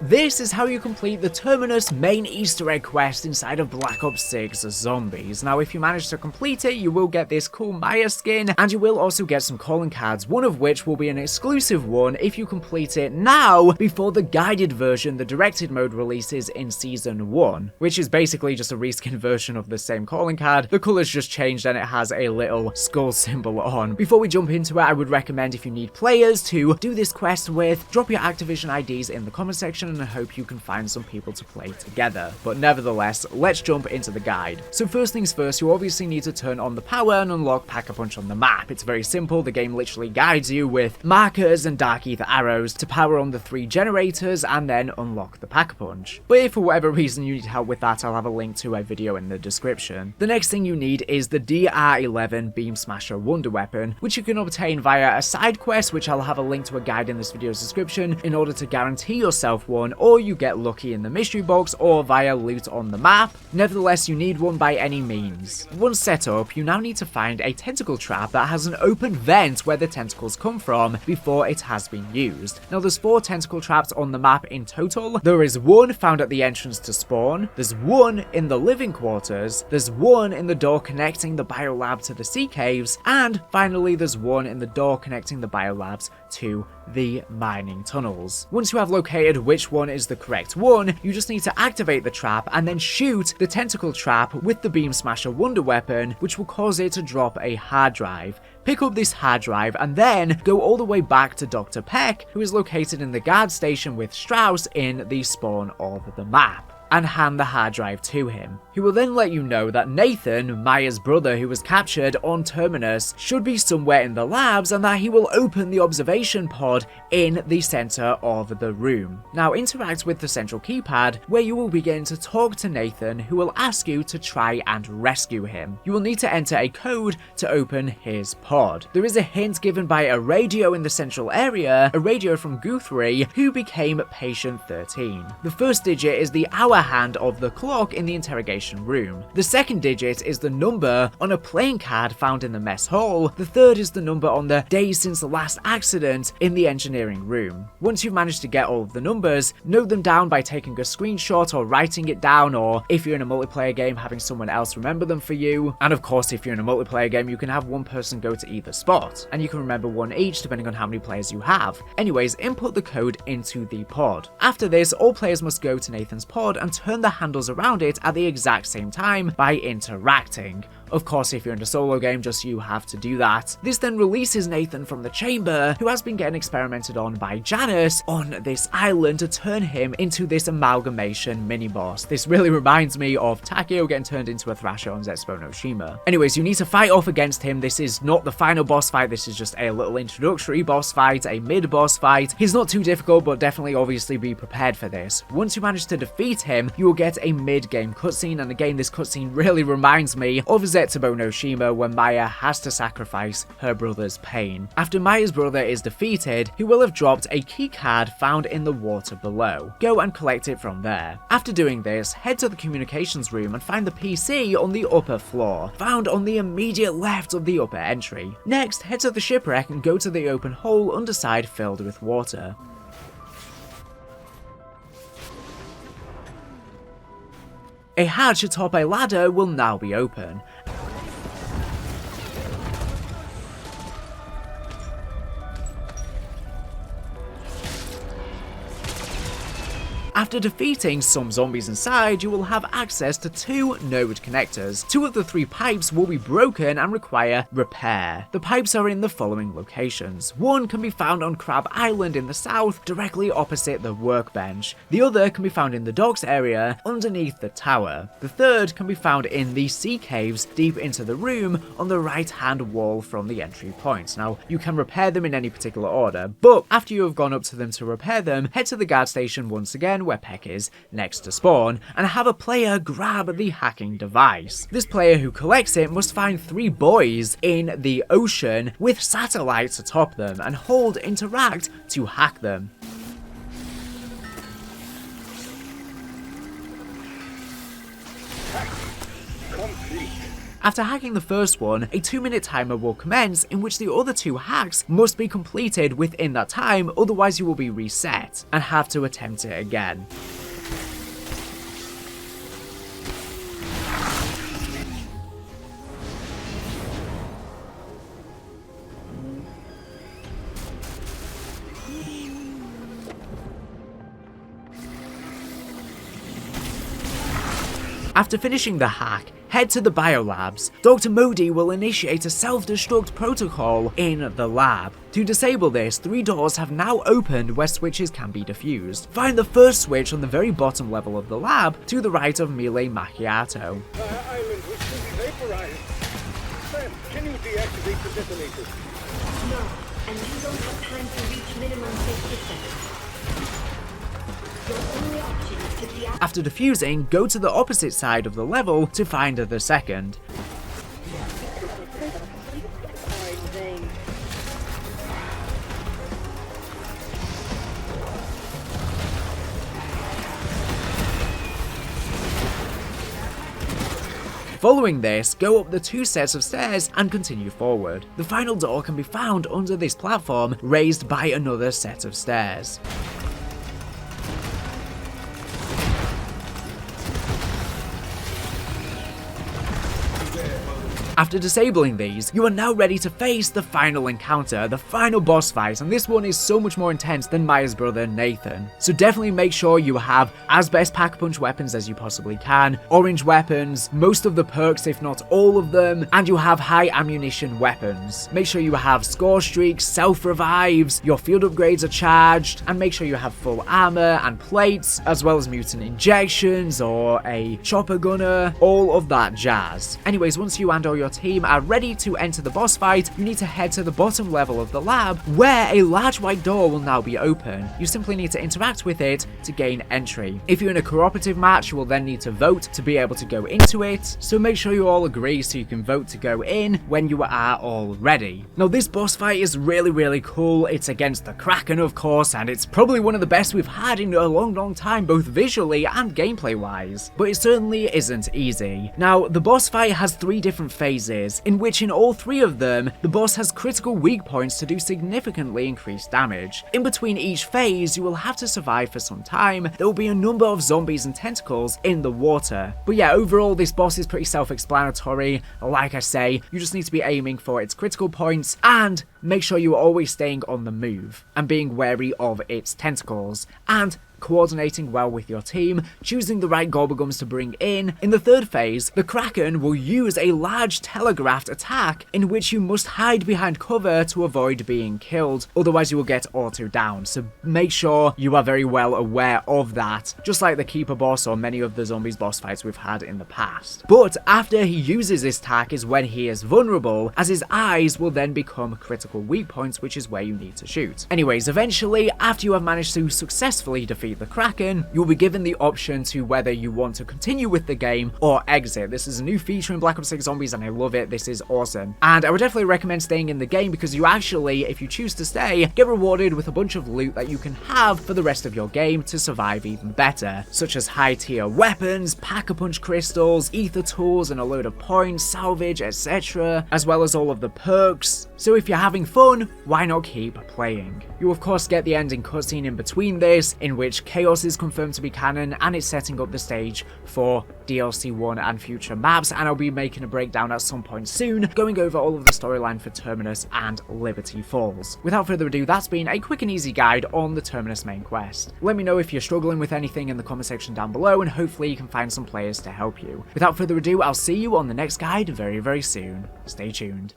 This is how you complete the Terminus main Easter egg quest inside of Black Ops 6 Zombies. Now, if you manage to complete it, you will get this cool Maya skin, and you will also get some calling cards, one of which will be an exclusive one if you complete it now, before the guided version, the directed mode, releases in Season 1, which is basically just a reskin version of the same calling card. The colors just changed and it has a little skull symbol on. Before we jump into it, I would recommend, if you need players to do this quest with, drop your Activision IDs in the comment section, and I hope you can find some people to play together. But nevertheless, let's jump into the guide. So first things first, you obviously need to turn on the power and unlock Pack-a-Punch on the map. It's very simple. The game literally guides you with markers and dark ether arrows to power on the 3 generators and then unlock the Pack-a-Punch. But if for whatever reason you need help with that, I'll have a link to a video in the description. The next thing you need is the DR11 Beam Smasher Wonder Weapon, which you can obtain via a side quest, which I'll have a link to a guide in this video's description, in order to guarantee yourself one, or you get lucky in the mystery box or via loot on the map. Nevertheless, you need one by any means. Once set up, you now need to find a tentacle trap that has an open vent where the tentacles come from before it has been used. Now, there's 4 tentacle traps on the map in total. There is one found at the entrance to spawn, there's one in the living quarters, there's one in the door connecting the biolab to the sea caves, and finally there's one in the door connecting the biolabs to the mining tunnels. Once you have located which one is the correct one, you just need to activate the trap and then shoot the tentacle trap with the Beam Smasher Wonder Weapon, which will cause it to drop a hard drive. Pick up this hard drive and then go all the way back to Dr. Peck, who is located in the guard station with Strauss in the spawn of the map, and hand the hard drive to him. He will then let you know that Nathan, Maya's brother who was captured on Terminus, should be somewhere in the labs, and that he will open the observation pod in the center of the room. Now interact with the central keypad, where you will begin to talk to Nathan, who will ask you to try and rescue him. You will need to enter a code to open his pod. There is a hint given by a radio in the central area, a radio from Guthrie, who became Patient 13. The first digit is the hour hand of the clock in the interrogation room. The second digit is the number on a playing card found in the mess hall. The third is the number on the days since the last accident in the engineering room. Once you've managed to get all of the numbers, note them down by taking a screenshot or writing it down, or if you're in a multiplayer game, having someone else remember them for you. And of course, if you're in a multiplayer game, you can have one person go to either spot, and you can remember one each depending on how many players you have. Anyways, input the code into the pod. After this, all players must go to Nathan's pod and turn the handles around it at the exact same time by interacting. Of course, if you're in a solo game, just you have to do that. This then releases Nathan from the chamber, who has been getting experimented on by Janice on this island to turn him into this amalgamation mini-boss. This really reminds me of Takeo getting turned into a Thrasher on Zetsubou no Shima. Anyways, you need to fight off against him. This is not the final boss fight, this is just a little introductory boss fight, a mid-boss fight. He's not too difficult, but definitely obviously be prepared for this. Once you manage to defeat him, you will get a mid-game cutscene, and again, this cutscene really reminds me of Zetsubou no Shima, when Maya has to sacrifice her brother's pain. After Maya's brother is defeated, he will have dropped a key card found in the water below. Go and collect it from there. After doing this, head to the communications room and find the PC on the upper floor, found on the immediate left of the upper entry. Next, head to the shipwreck and go to the open hole underside filled with water. A hatch atop a ladder will now be open. After defeating some zombies inside, you will have access to 2 node connectors. 2 of the 3 pipes will be broken and require repair. The pipes are in the following locations. One can be found on Crab Island in the south, directly opposite the workbench. The other can be found in the docks area, underneath the tower. The third can be found in the sea caves, deep into the room, on the right-hand wall from the entry point. Now, you can repair them in any particular order, but after you have gone up to them to repair them, head to the guard station once again, where Peck is, next to spawn, and have a player grab the hacking device. This player who collects it must find 3 buoys in the ocean with satellites atop them, and hold interact to hack them. Complete. After hacking the first one, a 2-minute timer will commence in which the other 2 hacks must be completed within that time, otherwise you will be reset and have to attempt it again. After finishing the hack, head to the biolabs. Dr. Modi will initiate a self-destruct protocol in the lab. To disable this, 3 doors have now opened where switches can be defused. Find the first switch on the very bottom level of the lab to the right of Melee Macchiato. Island was fully vaporized. Sam, can you deactivate the detonator? No, and you don't have time to reach minimum safety settings. Your only option is to deactivate. After defusing, go to the opposite side of the level to find the second. Following this, go up the 2 sets of stairs and continue forward. The final door can be found under this platform, raised by another set of stairs. After disabling these, you are now ready to face the final encounter, the final boss fight, and this one is so much more intense than Maya's brother Nathan. So definitely make sure you have as best pack-a-punch weapons as you possibly can, orange weapons, most of the perks if not all of them, and you have high ammunition weapons. Make sure you have score streaks, self-revives, your field upgrades are charged, and make sure you have full armor and plates, as well as mutant injections or a chopper gunner, all of that jazz. Anyways, once you and all your team are ready to enter the boss fight, you need to head to the bottom level of the lab where a large white door will now be open. You simply need to interact with it to gain entry. If you're in a cooperative match, you will then need to vote to be able to go into it, so make sure you all agree so you can vote to go in when you are all ready. Now this boss fight is really cool. It's against the Kraken of course, and it's probably one of the best we've had in a long time, both visually and gameplay wise, but it certainly isn't easy. Now the boss fight has 3 different phases, in which in all 3 of them, the boss has critical weak points to do significantly increased damage. In between each phase, you will have to survive for some time. There will be a number of zombies and tentacles in the water. But yeah, overall this boss is pretty self-explanatory. Like I say, you just need to be aiming for its critical points and make sure you are always staying on the move and being wary of its tentacles and coordinating well with your team, choosing the right gobblegums to bring in. In the 3rd phase, the Kraken will use a large telegraphed attack in which you must hide behind cover to avoid being killed, otherwise you will get auto down, so make sure you are very well aware of that, just like the Keeper boss or many of the zombies boss fights we've had in the past. But after he uses this attack is when he is vulnerable, as his eyes will then become critical weak points, which is where you need to shoot. Anyways, eventually, after you have managed to successfully defeat the Kraken, you'll be given the option to whether you want to continue with the game or exit. This is a new feature in Black Ops 6 Zombies and I love it. This is awesome. And I would definitely recommend staying in the game because you actually, if you choose to stay, get rewarded with a bunch of loot that you can have for the rest of your game to survive even better, such as high tier weapons, pack-a-punch crystals, ether tools and a load of points, salvage, etc., as well as all of the perks. So if you're having fun, why not keep playing? You of course get the ending cutscene in between this, in which Chaos is confirmed to be canon and it's setting up the stage for DLC 1 and future maps, and I'll be making a breakdown at some point soon, going over all of the storyline for Terminus and Liberty Falls. Without further ado, that's been a quick and easy guide on the Terminus main quest. Let me know if you're struggling with anything in the comment section down below, and hopefully you can find some players to help you. Without further ado, I'll see you on the next guide very soon. Stay tuned.